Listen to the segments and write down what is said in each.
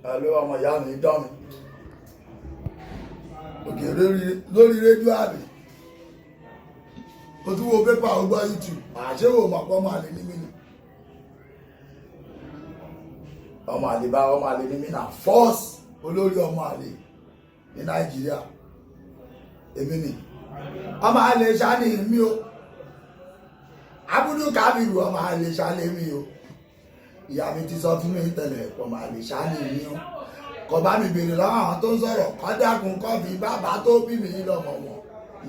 Hello, ọmọ ìyá mi dán mi. Òkè lórí rédíò àbí. O tún wo pépà ó gbọ́ YouTube. Àṣé wo mọ̀ pé ọmọ àlè ní mí ni. Ọmọ àlè bá ọmọ àlè ní mí náà. First olórí ọmọ àlè ní Nàìjíríà. Èmi ni. Ọmọ àlè ṣáni mi o. Abudu Kabiru ọmọ àlè ṣáni mi o. Ìyá mi ti sọ fún mi tẹ́lẹ̀ ọmọ àlè ṣáni mi o. Kò bá mi béèrè lọ́wọ́ àwọn tó ń sọ̀rọ̀ kọ́ dákun kọ́ fi bàbá tó bí mi lọ́mọ wọn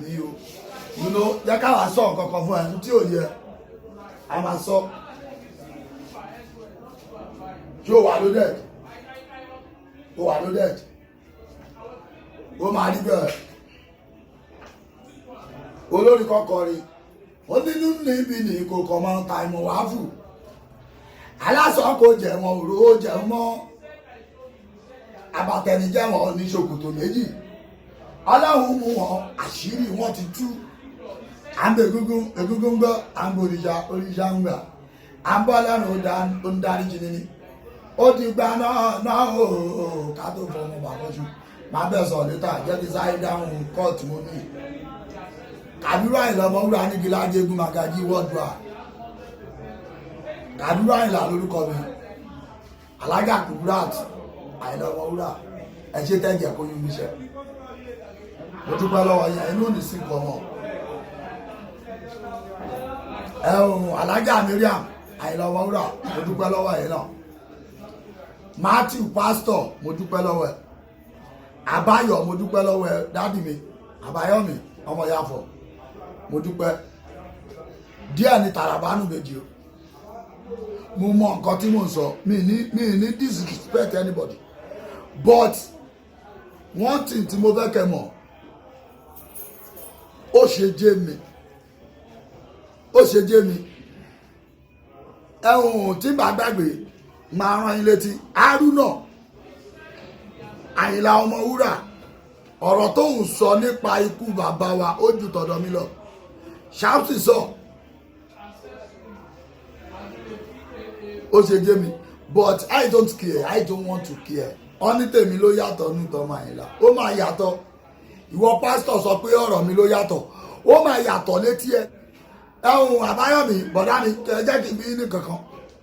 ni o. Jẹ́ káwa sọ nǹkan kan fún ẹ tí ò yẹ a máa sọ tí ó wà loaded ó máa rí bẹ́ẹ̀ olórí kọkọrin ó nínú níbi ní ìkòkò máa ń ta ìmọ̀ wá fù aláṣọ kò jẹ̀wọ̀n òró ó jẹun mọ́ abatẹnijẹ́wọ̀n ní ṣòkòtò méjì ọlọ́run mú wọn àṣírí wọn ti tú à ń bẹ egúngún gbọ́ à ń bọ oríṣà ń gbà à ń bọ́ lẹ́nu ó ń darí jìnnì ni ó ti gba náà ó ká tó fọmọ bàbọ́jú máa bẹ̀ sọ létà jẹ́ kí sáré dáhùn kóòtù mọ́ ní Kabiru Àyìnlá Omowura nígi lájẹ́gún magají wọ́dùà Kabiru Àyìnlá lórúkọ mi alájà Kuburat Àyìnlá Omowura ẹ ṣe tẹ́jẹ̀ kó yún iṣẹ́ mo dúpẹ́ lọ́wọ́ yẹn inú ní sí nǹkan wọn alájà Miriam Àyìnlá Omowura mo dúpẹ́ lọ́wọ́ yẹn náà Matthew pastor mo dúpẹ́ lọ́wọ́ ẹ̀ Àbáyọ̀ mo dúpẹ́ lọ́wọ́ ẹ̀ dádì mi Àbáyọ̀mí ọmọ Yáfọ̀ mo dúpẹ́ díẹ̀ ní Tàràbánù méjì o mo mọ nǹkan tí mo ń sọ mi ní disrespect anybody but one thing tí mo fẹ́ kẹ́ mọ̀ ó ṣe jẹ́ mi ẹ̀hún tí bá gbàgbé máa rán yín létí Haruna Àyìnlá Omowura ọ̀rọ̀ tó ń sọ nípa ikú bàbá wa ó ju tọ̀dọ̀ mi lọ ṣáàtì sọ ó ṣe jẹ́ mi but I don't care I don't want to care wọ́n ní tèmi ló yàtọ̀ ní tọ́mọ Àyìnlá ó máa yàtọ̀ ìwọ pásítọ̀ sọ pé ọ̀rọ̀ mi ló yàtọ̀ ó máa yàtọ̀ létí ẹ ẹ̀hún Àbáyọ̀mí bọ̀dá mi jẹ́ kí n bí ní kankan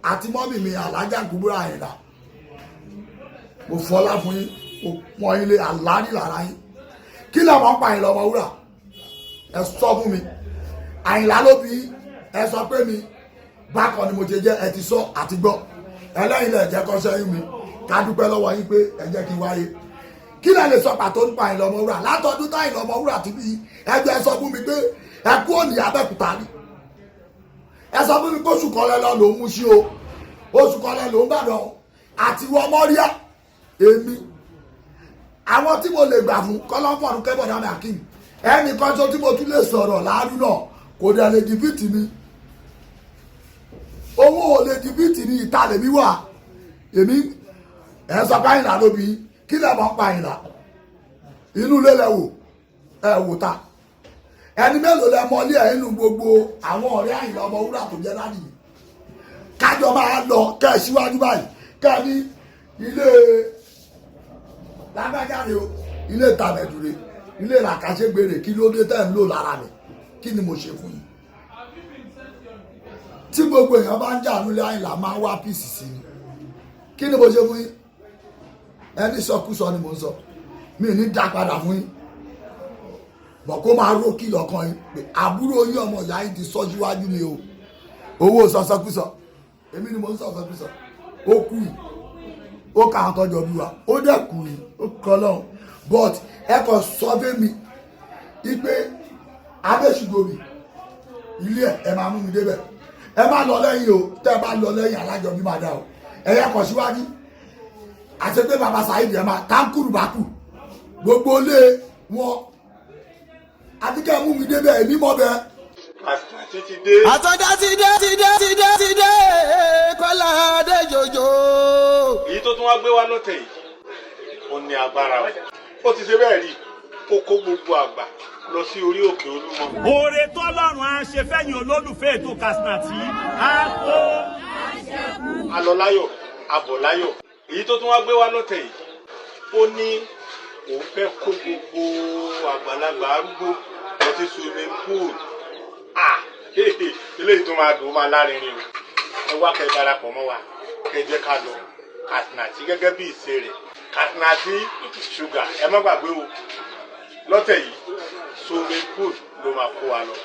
àti mọ́mì mi alájà Kuburat Àyìnlá mo fọlá fún yín mo pọ́n ilé àlárí lára yín kí làwọn pa Àyìnlá Omowura ẹ sọ fún mi Àyìnlá ló bí ẹ sọ pé mi bákan ni mo ṣe jẹ́ ẹ ti sọ àti gbọ́ ẹlẹ́yìn lẹ̀ jẹ́ kọ́ṣẹ́ yín mi ká dúpẹ́ lọ́wọ́ yín pé ẹ jẹ́ kí n wáyé kí lẹ lè sọ pàtó nípa Àyìnlá Omowura látọdún táyìnlá Omowura ti bí ẹgbẹ́ sọ fún mi pé ẹ kú òní Abẹ́òkúta ni ẹ sọ fún mi pé oṣù kọlẹ lọ lòún mú sí o oṣù kọlẹ lòún bàdàn àti wọ mọ́ríà èmi àwọn tí mo lè gbà fún kọlọ́fọ̀rún kẹ́bọ̀dá mi Akeem ẹnì kan tó tí mo tún lè sọ̀rọ̀ láàrú náà kò dẹ̀ lè dìbìtì mi owó ò lè dìbìtì ní ìta lèmi wà èmi ẹ sọ pé Àyìnlá ló bí kí lè mọ́ pa Àyìnlá inú ilé lẹ wò ẹ wò ta ẹni mélòó lẹ mọ́lé ẹ̀ nínú gbogbo àwọn ọ̀rẹ́ Àyìnlá Omowura tó jẹ́ láti yìí kájọ máa lọ kẹ́ ẹ síwájú báyìí kẹ́ ẹ ní ilé lágbájáde o ilé ìtàmẹ̀dùrẹ́ ilé làkàṣẹ́gbèrè kí ló dé tẹ́ ń lò lára mi kí ni mo ṣe fún yín tí gbogbo èèyàn bá ń jà nílé Àyìnlá máa wá píìsì sí ni kí ni mo ṣe fún yín ẹni sọkúsọ ni mo ń sọ mi ní dá padà fún yín bọ̀ kó máa ró kìlọ̀ kan yín pé àbúrò yín ọmọ ìyá yín ti sọ síwájú mi o owó sọsọkúsọ èmi ni mo ń sọsọkúsọ ó kú yìí ó kà á tọjọ bí wa ó dẹ̀ kú yìí ó kọ lọ́hùn but ẹ kò sọ fún mi ipe abẹ́sùgbòmí ilé ẹ máa mú mi débẹ̀ ẹ má lọ lẹ́yìn o tẹ́ ẹ bá lọ lẹ́yìn alájọ bí máa dá o ẹ yẹ kọ síwájú àti pé bàbá Saheed ẹ máa táǹkùrù bá kù gbogbo lé wọn àti kẹ́ ẹ mú mi débẹ̀ èmi mọ́ bẹ́ẹ̀. àtọ́jà ti dé Kọ́lá dé jòjò. èyí tó tún wá gbé wá lọ́tẹ̀ yìí ó ní agbára ó ti ṣe bẹ́ẹ̀ rí kó kó gbogbo àgbà lọ sí orí òkè Olúmọ. oore tọ́lọ́run á ṣe fẹ́yìn olólùfẹ́ ètò Katsina tí a kó. a lọ láyọ̀ a bọ̀ láyọ̀ èyí tó tún wá gbé wá lọ́tẹ̀ yìí ó ní òun fẹ́ kó gbogbo àgbàlagbà arúgbó lọ sí swimming pool eléyìí tó máa dùn ó máa lárinrin o ẹ wá kẹ́ darapọ̀ mọ́ wa kẹ́ jẹ́ ká lọ kàtìnàtì gẹ́gẹ́ bí ìṣe rẹ̀ kàtìnàtì ṣúgà ẹ má gbàgbé o lọ́tẹ̀ yìí swimming pool ló máa kó wa lọ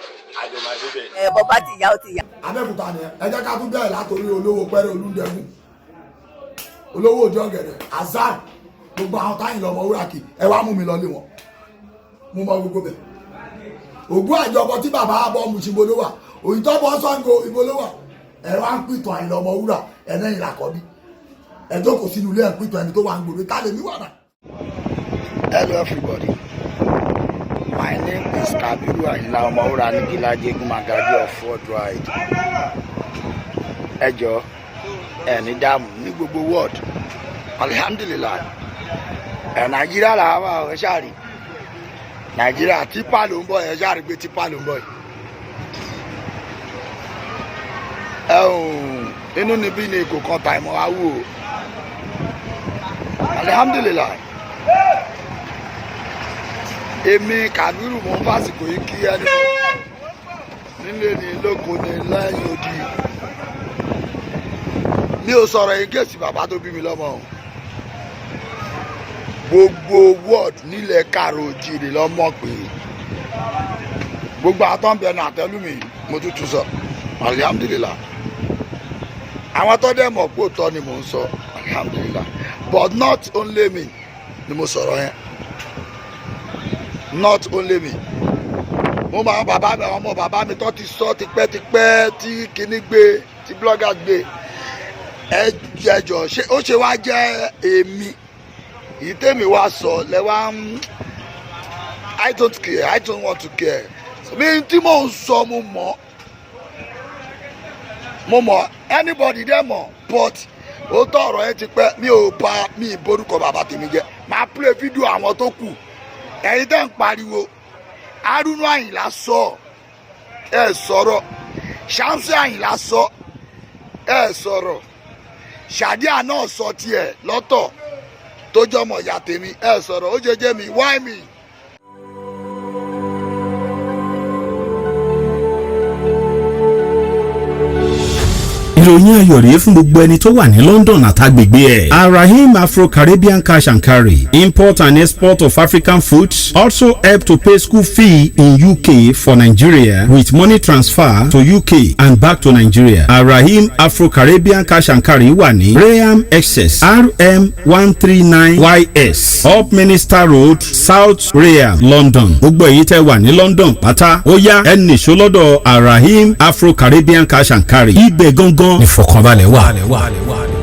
àjọmọdé bẹ́ẹ̀. bọ́bá ti yá ó ti yá. Abẹ́òkúta ni ẹ jẹ́ ká tún bẹ̀rẹ̀ látòrí olówó pẹ́rẹ́ olúndẹ̀gùn olówó òjò ọ̀gẹ̀dẹ̀ azar gbogbo àwọn táyìn lọ Omowura kì ẹ wá mú mi lọ lé wọn mú mọ gbogbo bẹ̀ ògùn àjọpọ̀ tí bàbá abọ́ mu sí ibo ló wà òyìnbó bọ́ Ṣàngó ibo ló wà ẹ wá ń pìtàn àyìn lọ Omowura ẹ lẹ́yìn làkọ́bí ẹ jókòó sínú ilé ẹ ń pìtàn ẹni tó wà ń gbòòrò ká lè mí wà náà. Hello everybody, my name is Kabiru Omowura 𝐀𝐘𝐈𝐍𝐋𝐀 of worldwide. Ẹ jọ̀ọ́ ẹ ní dààmú ní gbogbo world alhamdulillah ẹ Nàìjíríà là wà ẹ ṣáàrí Nàìjíríà tipa ló ń bọ̀ ẹ ṣáàrí pé tipa ló ń bọ̀ yìí inú níbí ni kò kan tàìmọ̀ wá wò alhamdulillah èmi Kabiru mo ń fásitì yìí kí ẹni nílé ní lóko ní lẹ́yìn odi mi ò sọ̀rọ̀ yìí kéèsì bàbá tó bí mi lọ́mọ gbogbo word nílẹ̀ kàrò jìrì lọ́mọ pé gbogbo àtọ́nbẹ̀nu àtẹ́lù mi mo tútù sọ alhamdulillah àwọn tó dẹ̀ mọ̀ pé òótọ́ ni mò ń sọ alhamdulillah but not only me ni mo sọ̀rọ̀ yẹn not only me mo máa bàbá mi àwọn ọmọ bàbá mi tó ti sọ tipẹ́tipẹ́ tí kinní gbé tí blogger gbé ẹjọ ṣé ó ṣe wá jẹ́ èmi èyí tèmi wá sọ lẹ́wà I don't care, I don't want to care mi tí mò ń sọ mo mọ̀ anybody dẹ̀ mọ̀ but ó tọ̀ ọ̀rọ̀ yẹn ti pẹ́ mi ò bá mi ìborúkọ bàbá tèmi jẹ́ máa play fídíò àwọn tó kù ẹ̀yin tẹ́ ń pariwo Haruna Àyìnlá sọ ẹ sọ̀rọ̀ Shamsi Àyìnlá sọ ẹ sọ̀rọ̀ Ṣàdíà náà sọ tiẹ̀ lọ́tọ̀ tó jọmọ ìyá tèmi ẹ sọ̀rọ̀ ó jẹjẹ mi why me. ìròyìn ayọ̀ rèé fún gbogbo ẹni tó wà ní London àtàgbègbè ẹ̀. Arahim 𝐴𝐶𝐾𝐈𝐍𝐋𝐀 import and export of African foods also help to pay school fee in UK for Nigeria with money transfer to UK and back to Nigeria. Arahim 𝐴𝐶𝐾𝐈𝐍𝐋𝐀 wà ní Graham Excess RM 139YS Up Minister Road South Graham London. gbogbo èyí tẹ́ wà ní London pátá ó yá ẹnì ṣọlọ́dọ̀ Arahim 𝐴𝐶𝐾𝐈𝐍𝐋𝐀 ibẹ̀ gangan ìfọ̀kànbalẹ̀ wà.